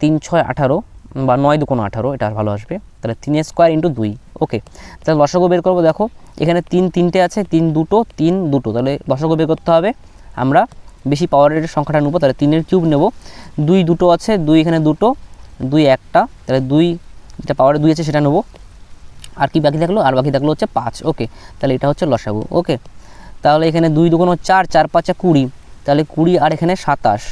3 6 18 বা 9 2 18, এটা ভালো আসবে, তাহলে 3 এর স্কোয়ার ইন্টু 2, ওকে। তাহলে লসাগু বের করবো, দেখো এখানে 3 3টে আছে, 3 2, 3 2, তাহলে লসাগু বের করতে হবে আমরা বেশি পাওয়ারের সংখ্যাটা নেবো, তাহলে 3 কিউব নেব। 2 দুটো আছে, 2 এখানে দুটো, 2 একটা, তাহলে 2 যেটা পাওয়ারে 2 আছে সেটা নেবো। আর কি বাকি থাকলো, আর বাকি থাকলো হচ্ছে 5। ওকে, তাহলে এটা হচ্ছে লসাগু। ওকে, তাহলে এখানে 2 দুগুণ 4, 4 5 20, তাহলে 20 আর এখানে 27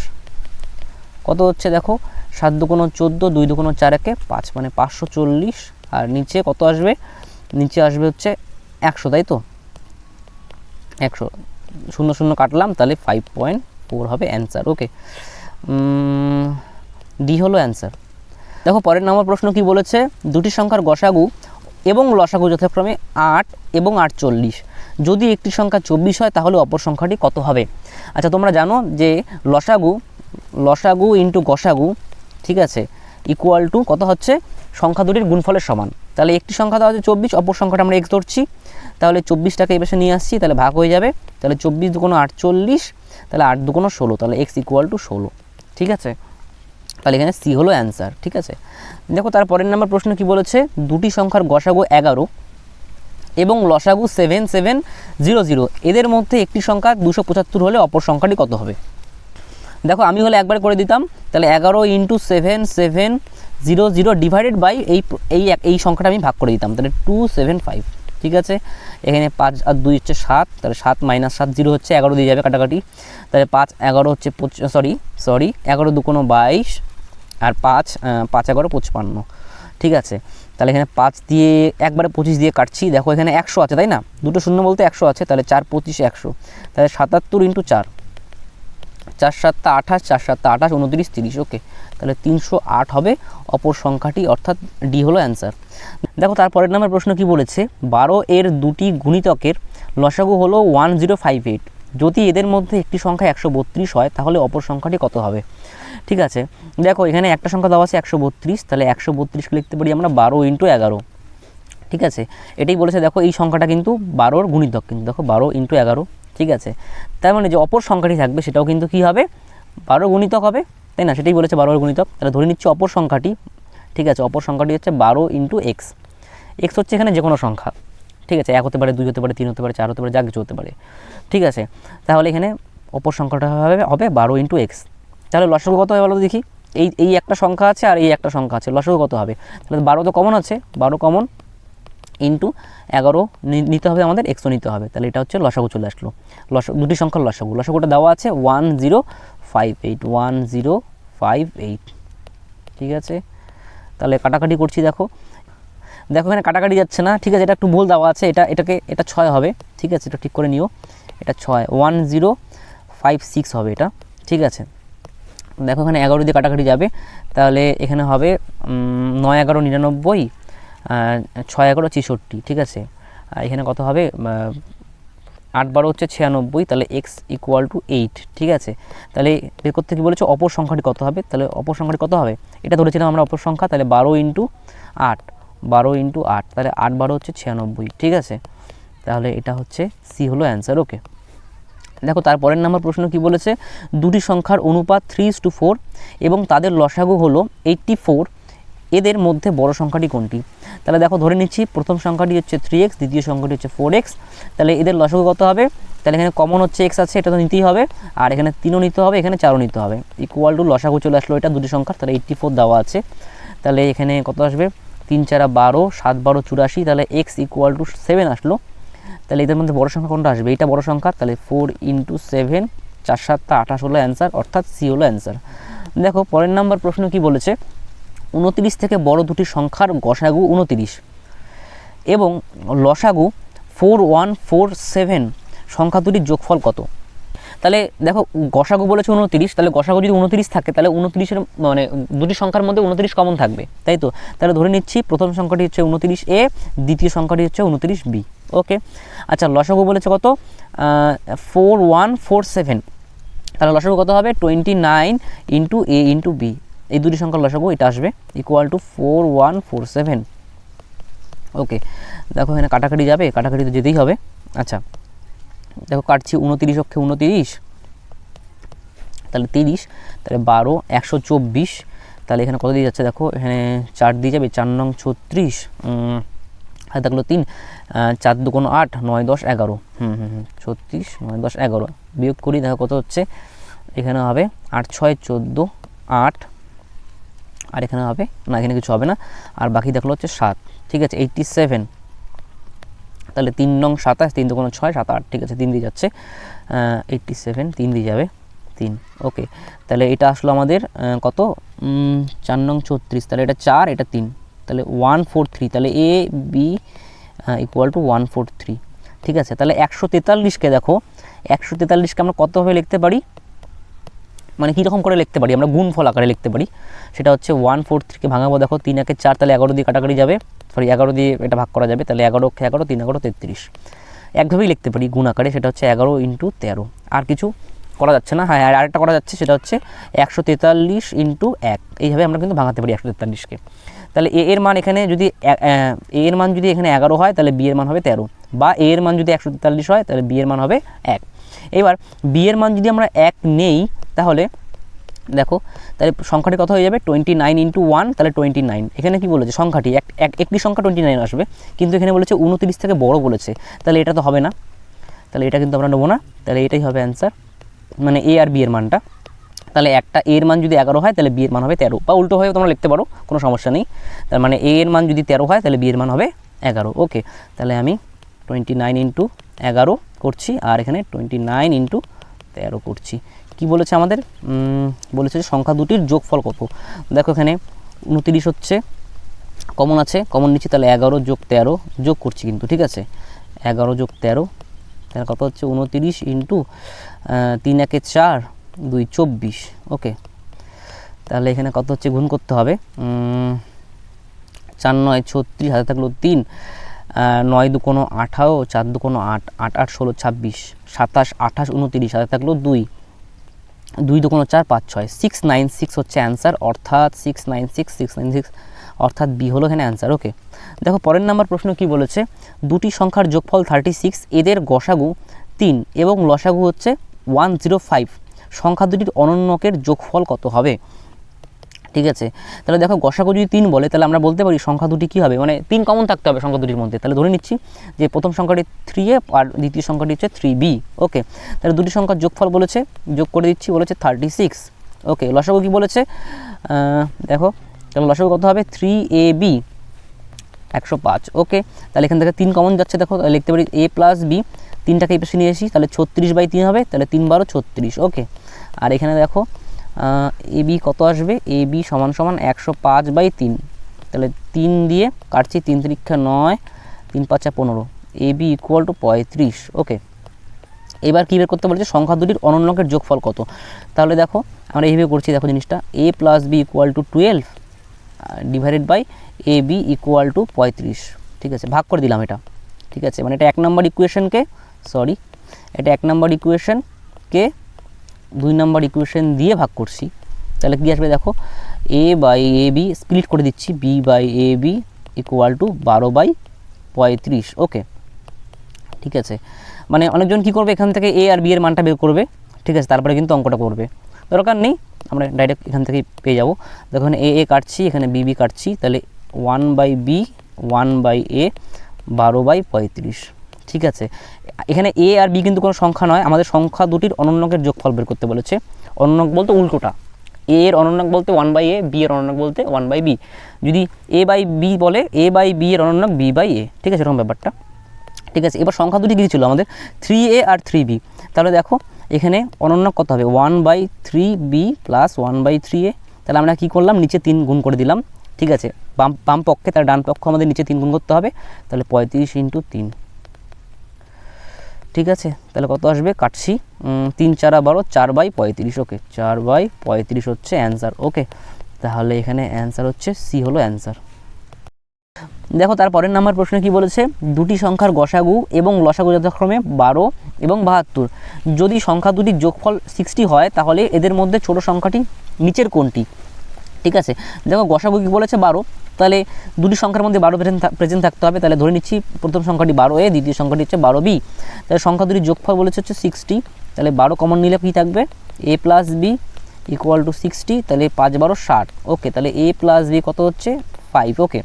কত হচ্ছে দেখো, 7 দুগুণ 14, 2 দুগুণ 4 একে 5, মানে 540। আর নিচে কত আসবে, নিচে আসবে হচ্ছে 100, তাই তো 100, 0 0 কাটলাম, তাহলে 5.4 হবে অ্যান্সার। ওকে, ডি হলো অ্যান্সার। দেখো পরের নম্বর প্রশ্ন কি বলেছে, দুটি সংখ্যার গসাগু এবং লসাগু যথাক্রমে 8 এবং 48, যদি একটি সংখ্যা 24 হয় তাহলে অপর সংখ্যাটি কত হবে। আচ্ছা, তোমরা জানো যে লসাগু ইন্টু গসাগু, ঠিক আছে, ইকুয়াল টু কত হচ্ছে, সংখ্যা দুটির গুণফলের সমান। তাহলে একটি সংখ্যা দেওয়া হচ্ছে 24, অপর সংখ্যাটা আমরা x ধরছি, তাহলে 24টাকে এই পাশে নিয়ে আসছি, তাহলে ভাগ হয়ে যাবে, তাহলে 24 দুগুণ 48, তাহলে 8 দুগুণ 16, তাহলে x ইকুয়াল টু 16। ঠিক আছে, তাহলে এখানে সি হলো অ্যান্সার। ঠিক আছে, দেখো তারপরের নাম্বার প্রশ্ন কি বলেছে, দুটি সংখ্যার গসাগু 11 এবং লসাগু 7700, এদের মধ্যে একটি সংখ্যা 275 হলে অপর সংখ্যাটি কত হবে। দেখো আমি হলে একবার করে দিতাম, তাহলে 11 × 7700 ডিভাইডেড বাই এই সংখ্যাটা আমি ভাগ করে দিতাম, তাহলে 275। ঠিক আছে, এখানে 5 আর 2 হচ্ছে 7, তাহলে 7 - 7 0 হচ্ছে 11 দিয়ে যাবে কাটাকাটি, তাহলে 5 11 হচ্ছে 11 2 কোনো 22, আর 5 11 55। ঠিক আছে, তাহলে এখানে 5 দিয়ে একবারে 25 দিয়ে কাটছি, দেখো এখানে 100 আছে তাই না, দুটো শূন্য বলতে 100 আছে, তাহলে 4 25 100, তাহলে 77 × 4, 4 7 28, 4 7 28 29 30। ওকে, তাহলে 308 হবে অপর সংখ্যাটি, অর্থাৎ ডি হলো অ্যান্সার। দেখো তারপরের নাম্বার প্রশ্ন কি বলেছে, 12 এর দুটি গুণিতকের লসাগু হলো 1058, যদি এদের মধ্যে একটি সংখ্যা 132 হয় তাহলে অপর সংখ্যাটি কত হবে। ঠিক আছে, দেখো এখানে একটা সংখ্যা দেওয়া আছে 132, তাহলে 132কে লিখতে পারি আমরা 12 × 11। ঠিক আছে, এটাই বলেছে, দেখো এই সংখ্যাটা কিন্তু 12-র গুণিতক, কিন্তু দেখো 12 × 11। ঠিক আছে, তার মানে যে অপর সংখ্যাটি থাকবে সেটাও কিন্তু কী হবে, 12 গুণিতক হবে, তাই না, সেটাই বলেছে 12-এর গুণিতক। তাহলে ধরে নিচ্ছি অপর সংখ্যাটি, ঠিক আছে, অপর সংখ্যাটি হচ্ছে 12 × x। x হচ্ছে এখানে যে কোনো সংখ্যা, ঠিক আছে, 1 হতে পারে, 2 হতে পারে, 3 হতে পারে, 4 হতে পারে, যা কিছু হতে পারে। ঠিক আছে, তাহলে এখানে অপর সংখ্যাটা হবে 12 × x। তাহলে লসাগু কত হবে বলো দেখি, এই একটা সংখ্যা আছে আর এই একটা সংখ্যা আছে, লসাগু কত হবে, তাহলে 12 তো কমন আছে, 12 কমন ইন্টু 11 নিতে হবে আমাদের, এক্সও নিতে হবে, তাহলে এটা হচ্ছে লসাগু চলে আসলো। দুটি সংখ্যার লসাগুটা দেওয়া আছে 1058। ঠিক আছে, তাহলে কাটাকাটি করছি, দেখো এখানে কাটাকাটি যাচ্ছে না। ঠিক আছে, এটা একটু ভুল দেওয়া আছে, এটা 6 হবে। ঠিক আছে, এটা ঠিক করে নিও, এটা 6, 1056 হবে এটা। ঠিক আছে, দেখো এখানে 11 দিয়ে কাটাকাটি যাবে, তাহলে এখানে হবে 9 11 99, 6 11 66। ঠিক আছে, আর এখানে কত হবে, 8 12 হচ্ছে 96, তাহলে x ইকুয়াল টু 8। ঠিক আছে, তাহলে বের করতে কি বলেছে, অপর সংখ্যাটি কত হবে, তাহলে অপর সংখ্যাটি কত হবে, এটা ধরেছিলাম আমরা অপর সংখ্যা, তাহলে 12 × 8, 12 × 8, তাহলে 8 12 হচ্ছে 96। ঠিক আছে, তাহলে এটা হচ্ছে সি হলো অ্যান্সার। ওকে, দেখো তারপরের নাম্বার প্রশ্ন কি বলেছে, দুটি সংখ্যার অনুপাত 3:4 এবং তাদের লসাগু হলো 84, এদের মধ্যে বড় সংখ্যাটি কোনটি। তাহলে দেখো ধরে নিচ্ছি প্রথম সংখ্যাটি হচ্ছে 3x, দ্বিতীয় সংখ্যাটি হচ্ছে 4x, তাহলে এদের লসাগু কত হবে, তাহলে এখানে কমন হচ্ছে x আছে, এটা তো নিতেই হবে, আর এখানে 3ও নিতে হবে, এখানে 4ও নিতে হবে, ইকুয়াল টু লসাগু চলে আসলো এটা দুটি সংখ্যার, তাহলে 84 দেওয়া আছে, তাহলে এখানে কত আসবে, 3 4 12, 7 12 84, তাহলে x ইকুয়াল টু 7 আসলো। তাহলে এদের মধ্যে বড় সংখ্যা কোনটা আসবে, এটা বড় সংখ্যা, তাহলে 4 × 7, 4 7 28 হলো অ্যান্সার, অর্থাৎ সি হলো অ্যান্সার। দেখো পরের নাম্বার প্রশ্ন কি বলেছে, 29 থেকে বড় দুটি সংখ্যার গসাগু 29 এবং লসাগু 4147, সংখ্যা দুটির যোগফল কত। তাহলে দেখো গসাগু বলেছে 29, তাহলে গসাগু যদি 29 থাকে তাহলে 29-এর মানে দুটি সংখ্যার মধ্যে 29 কমন থাকবে, তাই তো, তাহলে ধরে নিচ্ছি প্রথম সংখ্যাটি হচ্ছে 29a, দ্বিতীয় সংখ্যাটি হচ্ছে 29b। ওকে, আচ্ছা লসাগু বলেছে কত, 4147, তাহলে লসাগু কত হবে, 29 × a × b, এই দুটি সংখ্যার লসাগু এটা আসবে, ইকুয়াল টু 4147। ওকে, দেখো এখানে কাটাকাটি যাবে, কাটাকাটি তো যেতেই হবে। আচ্ছা দেখো কাটছি, 29 অক্ষে 29, তাহলে 30, তাহলে 12 124, তাহলে এখানে কত দিয়ে যাচ্ছে, দেখো এখানে 4 দিয়ে যাবে, 4 নং 36, আর থাকলো 3, 4 2 8, 9 10 11, 36 9 10 11, বিয়োগ করি, দেখো কত হচ্ছে, এখানে হবে 8 6 14 8, আর এখানে হবে না, এখানে কিছু হবে না, আর বাকি দেখলো হচ্ছে 7, ঠিক আছে 87, তাহলে 3 নং 27, 3 2 6 7 8, ঠিক আছে 3 দিয়ে যাচ্ছে, 87 3 দিয়ে যাবে 3, ওকে। তাহলে এটা আসলো আমাদের কত, 4 নং 34, তাহলে এটা 4 এটা 3, তাহলে 143, তাহলে এ বি ইকুয়াল টু 143, ঠিক আছে। তাহলে 143কে দেখো, 143কে আমরা কতভাবে লিখতে পারি, মানে কীরকম করে লিখতে পারি, আমরা গুণফল আকারে লিখতে পারি। সেটা হচ্ছে 143কে ভাঙাবো, দেখো 3 একে 4, তাহলে 11 দিয়ে কাটাকাটি যাবে, সরি 11 দিয়ে এটা ভাগ করা যাবে, তাহলে 11 11 3 11 33, একভাবেই লিখতে পারি গুণ আকারে, সেটা হচ্ছে 11 × 13, আর কিছু করা যাচ্ছে না। হ্যাঁ, আরেকটা করা যাচ্ছে, সেটা হচ্ছে 143 × 1, এইভাবে আমরা কিন্তু ভাঙাতে পারি 143কে। তাহলে এ এর মান এখানে যদি এ এর মান যদি এখানে 11 হয়, তাহলে বি এর মান হবে 13, বা এ এর মান যদি 143 হয়, তাহলে বি এর মান হবে 1। এবার বি এর মান যদি আমরা 1 নেই, তাহলে দেখো তাহলে সংখ্যাটি কত হয়ে যাবে, 29 × 1, তাহলে 29। এখানে কি বলেছে, সংখ্যাটি একটি সংখ্যা 29 আসবে, কিন্তু এখানে বলেছে 29 থেকে বড় বলেছে, তাহলে এটা তো হবে না, তাহলে এটা কিন্তু আমরা নেবো না, তাহলে এটাই হবে অ্যান্সার, মানে এ আর বি এর মানটা। তাহলে একটা এ এর মান যদি 11 হয়, তাহলে বি এর মান হবে 13, বা উল্টো হয়ে তোমরা লিখতে পারো, কোনো সমস্যা নেই। তার মানে এ এর মান যদি 13 হয়, তাহলে বি এর মান হবে 11, ওকে। তাহলে আমি 29 × 11 করছি, আর এখানে 29 × 13 করছি। কি বলেছে আমাদের, বলেছে যে সংখ্যা দুটির যোগফল কত। দেখো এখানে 29 হচ্ছে কমন আছে, কমন নিচ্ছি, তাহলে 11 + 13 যোগ করছি কিন্তু, ঠিক আছে 11 + 13, তাহলে কত হচ্ছে 29 × 3 একে 4 2 24, ওকে। তাহলে এখানে কত হচ্ছে, গুণ করতে হবে, 4 9 36, হাতে থাকলো 3, 9 2 18, 4 2 8, 8 8 16 26, 27 28 29, হাতে থাকলো 2, 2 2 4 5 6, 696 হচ্ছে অ্যান্সার, অর্থাৎ 696 অর্থাৎ বি হলো এখানে অ্যান্সার, ওকে। দেখো পরের নাম্বার প্রশ্ন কি বলেছে, দুটি সংখ্যার যোগফল 36, এদের গসাগু 3 এবং লসাগু হচ্ছে 105, সংখ্যা দুটির অনন্যকের যোগফল কত হবে, ঠিক আছে। তাহলে দেখো গসাগু যদি 3 বলে, তাহলে আমরা বলতে পারি সংখ্যা দুটি কী হবে, মানে 3 কমন থাকতে হবে সংখ্যা দুটির মধ্যে। তাহলে ধরে নিচ্ছি যে প্রথম সংখ্যাটি 3a আর দ্বিতীয় সংখ্যাটি হচ্ছে 3b, ওকে। তাহলে দুটি সংখ্যার যোগফল বলেছে, যোগ করে দিচ্ছি, বলেছে 36, ওকে। লসাগু কী বলেছে, দেখো তাহলে লসাগু কত হবে, 3ab 105, ওকে। তাহলে এখান থেকে 3 কমন যাচ্ছে, দেখো লিখতে পারি a + b, 3টাকে এই পাশে নিয়ে আসি, তাহলে 36/3 হবে, তাহলে 3 12 36, ওকে। আর এখানে দেখো এ বি কত আসবে, এ বি সমান 105/3, তাহলে 3 দিয়ে কাটছি, 3 × 3 = 9, 3 5 15, এ বি ইকুয়াল টু 35, ওকে। এবার কী বের করতে বলেছে, সংখ্যা দুটির অনন্যকের যোগফল কত। তাহলে দেখো আমরা এইভাবে করছি, দেখো জিনিসটা, a + b equal to 12 divided by a b equal to 35, ঠিক আছে, ভাগ করে দিলাম এটা, ঠিক আছে। মানে এটা 1 নম্বর ইকুয়েশনকে, সরি এটা 1 নম্বর ইকুয়েশনকে 2 নম্বর ইকুয়েশন দিয়ে ভাগ করছি, তাহলে কী আসবে দেখো, a/ab স্প্লিট করে দিচ্ছি, b/ab ইকুয়াল টু 12/35, ওকে, ঠিক আছে। মানে অনেকজন কী করবে, এখান থেকে এ আর বি এর মানটা বের করবে, ঠিক আছে, তারপরে কিন্তু অঙ্কটা করবে, দরকার নেই, আমরা ডাইরেক্ট এখান থেকেই পেয়ে যাবো। দেখো এখানে এ কাটছি, এখানে বি কাটছি, তাহলে 1/b 1/a 12/35, ঠিক আছে। এখানে এ আর বি কিন্তু কোনো সংখ্যা নয়, আমাদের সংখ্যা দুটির অনন্যকের যোগফল বের করতে বলেছে। অনন্যক বলতে উল্টোটা, এ এর অনন্যক বলতে 1/a, বি এর অনন্যক বলতে 1/b। যদি a/b বলে, a/b এর অনন্যক b/a, ঠিক আছে, এরকম ব্যাপারটা, ঠিক আছে। এবার সংখ্যা দুটি কী ছিল আমাদের, 3a আর 3b, তাহলে দেখো এখানে অনন্যক কত হবে, 1/3b + 1/3a, তাহলে আমরা কী করলাম, নিচে 3 গুণ করে দিলাম, ঠিক আছে, বাম পক্ষে, তার ডান পক্ষ আমাদের নিচে 3 গুণ করতে হবে, তাহলে 35 × 3, ঠিক আছে। তাহলে কত আসবে, কাটছি, 3 4 12, 4/35, ওকে, 4/35 হচ্ছে অ্যান্সার, ওকে। তাহলে এখানে অ্যান্সার হচ্ছে সি হলো অ্যান্সার। দেখো তারপরের নাম্বার প্রশ্নে কি বলেছে, দুটি সংখ্যার গসাগু এবং লসাগু যথাক্রমে 12 এবং 72, যদি সংখ্যা দুটির যোগফল 60 হয়, তাহলে এদের মধ্যে ছোট সংখ্যাটি নিচের কোনটি, ঠিক আছে। দেখো গসাগু কী বলেছে 12, তাহলে দুটি সংখ্যার মধ্যে 12 প্রেজেন্ট থাকতে হবে, তাহলে ধরে নিচ্ছি প্রথম সংখ্যাটি 12a, দ্বিতীয় সংখ্যাটি হচ্ছে 12b, তাহলে সংখ্যা দুটির যোগফল বলেছে হচ্ছে 60, তাহলে 12 কমন নিলে কী থাকবে, a + b ইকুয়াল টু 60, তাহলে 5 12 60, ওকে। তাহলে a + b কত হচ্ছে 5, ওকে।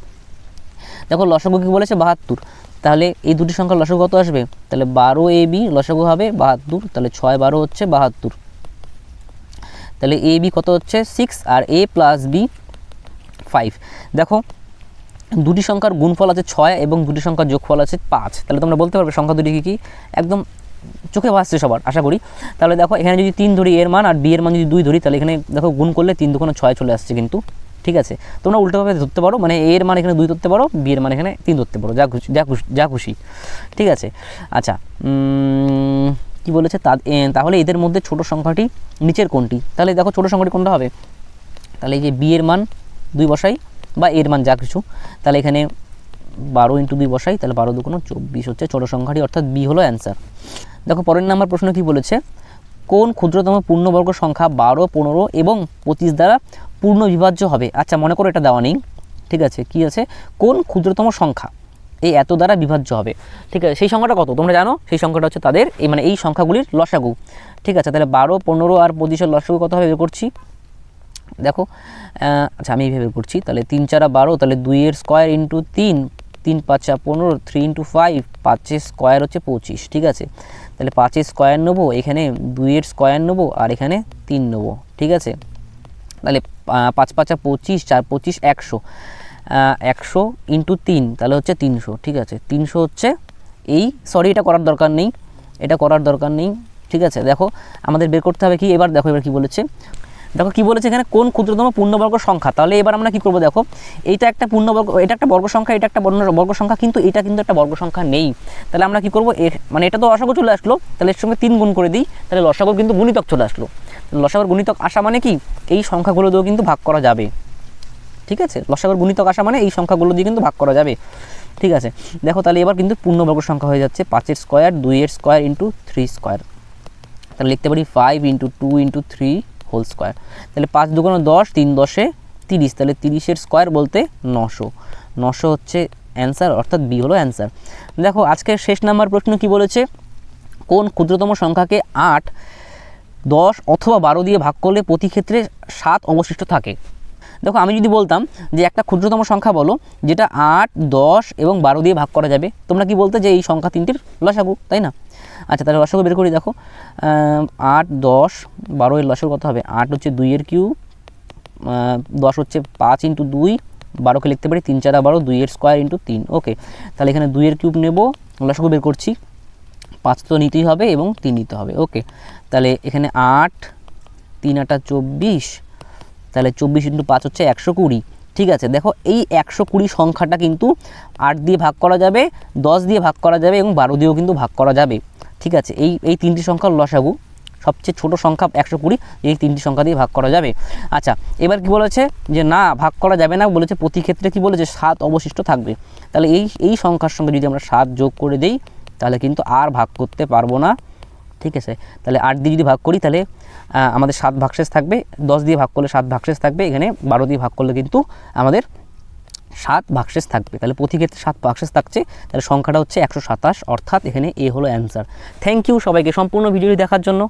দেখো লসাগু কী বলেছে 72, তাহলে এই দুটি সংখ্যার লসাগু কত আসবে, তাহলে 12ab লসাগু হবে 72, তাহলে 6 12 হচ্ছে 72, তাহলে এ বি কত হচ্ছে 6 আর এ প্লাস বি 5। দেখো দুটি সংখ্যার গুণফল আছে 6 এবং দুটি সংখ্যার যোগফল আছে 5। তাহলে তোমরা বলতে পারবে সংখ্যা দুটি কী একদম চোখে ভাসছে সবার আশা করি। তাহলে দেখো এখানে যদি 3 ধরি এর মান আর বি এর মান যদি 2 ধরি, তাহলে এখানে দেখো গুণ করলে 3 2 6 চলে আসছে কিন্তু। ঠিক আছে, তোমরা উল্টোভাবে ধরতে পারো, মানে এর মান এখানে 2 ধরতে পারো, বি এর মান এখানে 3 ধরতে পারো, যা খুশি। ঠিক আছে, আচ্ছা কি বলেছে তাহলে এদের মধ্যে ছোট সংখ্যাটি নিচের কোনটি? তাহলে দেখো ছোট সংখ্যাটি কোনটা হবে, তাহলে এই যে বি এর মান 2 বসাই বা এর মান যা কিছু, তাহলে এখানে 12 × 2 বসাই, তাহলে 12 2 24 হচ্ছে ছোট সংখ্যাটি, অর্থাৎ বি হলো অ্যান্সার। দেখো পরের নাম্বার প্রশ্ন কি বলেছে, কোন ক্ষুদ্রতম পূর্ণবর্গ সংখ্যা 12 15 এবং 25 দ্বারা পূর্ণ বিভাজ্য হবে? আচ্ছা মনে করো এটা দেওয়া নেই, ঠিক আছে, কি আছে, কোন ক্ষুদ্রতম সংখ্যা এই এত দ্বারা বিভাজ্য হবে। ঠিক আছে, সেই সংখ্যাটা কত তোমরা জানো, সেই সংখ্যাটা হচ্ছে তাদের এই সংখ্যাগুলির লসাগু। ঠিক আছে, তাহলে 12 15 আর 25 লসাগু কত হবে বের করছি। দেখো আচ্ছা আমি এইভাবে করছি, তাহলে 3 4 12, তাহলে 2 এর স্কোয়ার ইন্টু 3, 3 5 15, 3 × 5, 5 এর স্কোয়ার হচ্ছে 25। ঠিক আছে, তাহলে 5 এর স্কোয়ার নেবো, এখানে 2 এর স্কোয়ার নেবো আর এখানে 3 নেবো। ঠিক আছে, তাহলে 5 5 25, 4 25 100, 100 × 3 তাহলে হচ্ছে 300। ঠিক আছে, 300 হচ্ছে এটা করার দরকার নেই, এটা করার দরকার নেই। ঠিক আছে, দেখো আমাদের বের করতে হবে কি, এবার দেখো এবার কি বলেছে, দেখো কি বলেছে এখানে কোন ক্ষুদ্রতম পূর্ণবর্গ সংখ্যা। তাহলে এবার আমরা কি করব, দেখো এইটা একটা পূর্ণবর্গ, এটা একটা বর্গ সংখ্যা, এটা একটা বর্গ সংখ্যা, কিন্তু এটা কিন্তু একটা বর্গ সংখ্যা নেই। তাহলে আমরা কি করব, এটা তো লসাগু চলে আসলো, তাহলে এর সঙ্গে 3 গুণ করে দিই, তাহলে লসাগুর কিন্তু গুণিতক চলে আসলো। লসাগুর গুণিতক আসা মানে কি, এই সংখ্যাগুলো দিয়েও কিন্তু ভাগ করা যাবে। ঠিক আছে, লসাগুর গুণিতক আসা মানে এই সংখ্যাগুলো দিয়ে কিন্তু ভাগ করা যাবে। ঠিক আছে, দেখো তাহলে এবার কিন্তু পূর্ণবর্গ সংখ্যা হয়ে যাচ্ছে 5 এর স্কোয়ার, 2 এর স্কোয়ার ইন্টু 3 স্কোয়ার। তাহলে লিখতে পারি 5 × 2 × 3 হোল স্কোয়ার। তাহলে 5 2 10, 3 10 30, তাহলে 30 এর স্কোয়ার বলতে 900 হচ্ছে অ্যান্সার, অর্থাৎ বি হলো অ্যান্সার। দেখো আজকের শেষ নাম্বার প্রশ্ন কি বলেছে, কোন ক্ষুদ্রতম সংখ্যাকে 8 10 অথবা 12 দিয়ে ভাগ করলে প্রতি ক্ষেত্রে 7 অবশিষ্ট থাকে? দেখো আমি যদি বলতাম যে একটা ক্ষুদ্রতম সংখ্যা বলো যেটা 8 10 এবং 12 দিয়ে ভাগ করা যাবে, তোমরা কি বলতে যে এই সংখ্যা তিনটির লসাগু, তাই না? আচ্ছা তাহলে লসাগু বের করি। দেখো 8 10 12 এর লসাগু কত হবে, 8 হচ্ছে 2 এর কিউব, 10 হচ্ছে 5 × 2, 12কে লিখতে পারি 3 4 12, 2 এর স্কোয়ার ইন্টু 3। ওকে, তাহলে এখানে 2 এর কিউব নেব, লসাগু বের করছি, 5 তো নিতেই হবে এবং 3 নিতে হবে। ওকে, তাহলে এখানে 8 3 8 24, তাহলে 24 × 5 হচ্ছে 120। ঠিক আছে, দেখো এই 120 সংখ্যাটা কিন্তু 8 দিয়ে ভাগ করা যাবে, 10 দিয়ে ভাগ করা যাবে এবং 12 দিয়েও কিন্তু ভাগ করা যাবে। ঠিক আছে, এই তিনটি সংখ্যার লসাগু, সবচেয়ে ছোট সংখ্যা 120, এই তিনটি সংখ্যা দিয়ে ভাগ করা যাবে। আচ্ছা এবার কি বলেছে যে না ভাগ করা যাবে না, বলেছে প্রতি ক্ষেত্রে কি বলেছে 7 অবশিষ্ট থাকবে। তাহলে এই সংখ্যার সঙ্গে যদি আমরা 7 যোগ করে দেই তাহলে কিন্তু আর ভাগ করতে পারবো না। ঠিক আছে, তাহলে 8 দিয়ে যদি ভাগ করি তাহলে আমাদের 7 ভাগশেষ থাকবে, 10 দিয়ে ভাগ করলে 7 ভাগশেষ থাকবে, এখানে 12 দিয়ে ভাগ করলে কিন্তু আমাদের 7 ভাগশেষ থাকবে। তাহলে প্রতি ক্ষেত্রে 7 ভাগশেষ থাকছে, তাহলে সংখ্যাটা হচ্ছে 127, অর্থাৎ এখানে এ হলো অ্যান্সার। থ্যাংক ইউ সবাইকে সম্পূর্ণ ভিডিওটি দেখার জন্য।